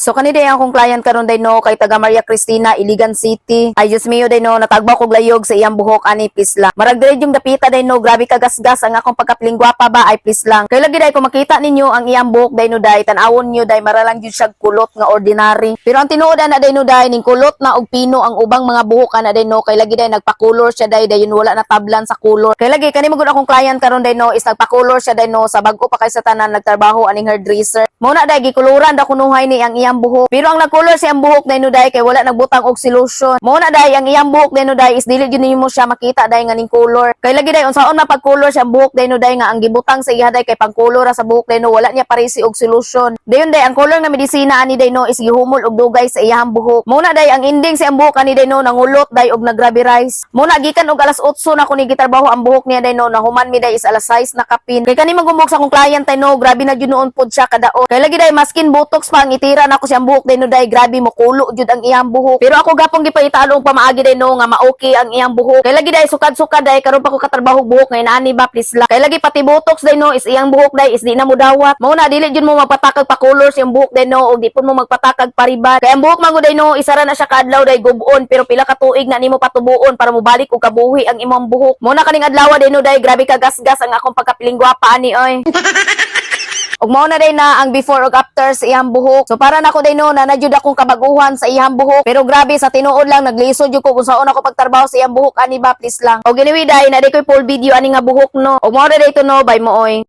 So kanina yung akong client karon day no kay taga Maria Cristina, Iligan City. Ay Diyos mio day no natagbaw kog layog sa iyang buhok ani please lang. Marag dire yung dapita day no grabe kagasgas ang akong pagkapiling gwapa ba ay please lang. Kay lagi day kung makita ninyo ang iyang buhok day no day tan-awon nyo day maralang jud siya kulot nga ordinary. Pero ang tinuod na day no day ning kulot na og pino ang ubang mga buhok ana day no kay lagi day nagpa-color siya day dayon wala na tablan sa color. Kay lagi kani magud akong client karon day no is nagpa-color siya day no sa bag-o pa kay sa tanan nagtrabaho aning hairdresser. Mo na day gikuluran da kunuhay ni ang iyang buhok. Pero ang nagcolor siyang buhok day no day kay wala nagbutang og solution. Mo na day ang iyang buhok day no day is dili gyud nimo siya makita day nga ning color. Kay lagi day unsaon mapag-color siyang buhok day no day nga ang gibutang sa iya day kay pang-color sa buhok day no wala niya parisi og solution. Dayon day ang color nga medisina ani day no is gihumol og dugay sa iyang buhok. Mo na day ang ending sa iyang buhok ani day no nangulot day og nagrabirize. Mo na gikan og alas 8 na ko ni gitrabaho ang buhok niya day no nahuman mi day is alas 6 na kapin. Kay kani magumog sa akong client day no grabe na jud noon pod siya kadaot. Kay lagi day maskin botox pa ang itira na ko siyang buhok day no day grabe mo kulo jud ang iyang buhok. Pero ako gapong gipaitalo og pamaagi day no nga ma-okay ang iyang buhok. Kay lagi day sukad-sukad day karon pa ko katrabaho buhok ngay ani ba please lang. Kay lagi pati botox day no is iyang buhok day is di na mo dawat. Mao na dili jud mo magpatakag pa color siyang buhok day no og di pud mo magpatakag pariban. Kay ang buhok man day no isara na siya kadlaw day gubon pero pila ka tuig na nimo patubuon para mo balik og kabuhi ang imong buhok. Mo na kaning adlaw day no day grabe ka gasgas ang akong pagkapiling gwapa ani oy. Ug mao na day na ang before ug after sa iyang buhok. So para nako day no na jud akong kabaguhan sa iyang buhok. Pero grabe sa tinuod lang naglisod jud ko kung saon ako pagtrabaho sa iyang buhok ani ba please lang. Og anyway day na day koy full video ani nga buhok no. Ug mao na day to no bye mo oy.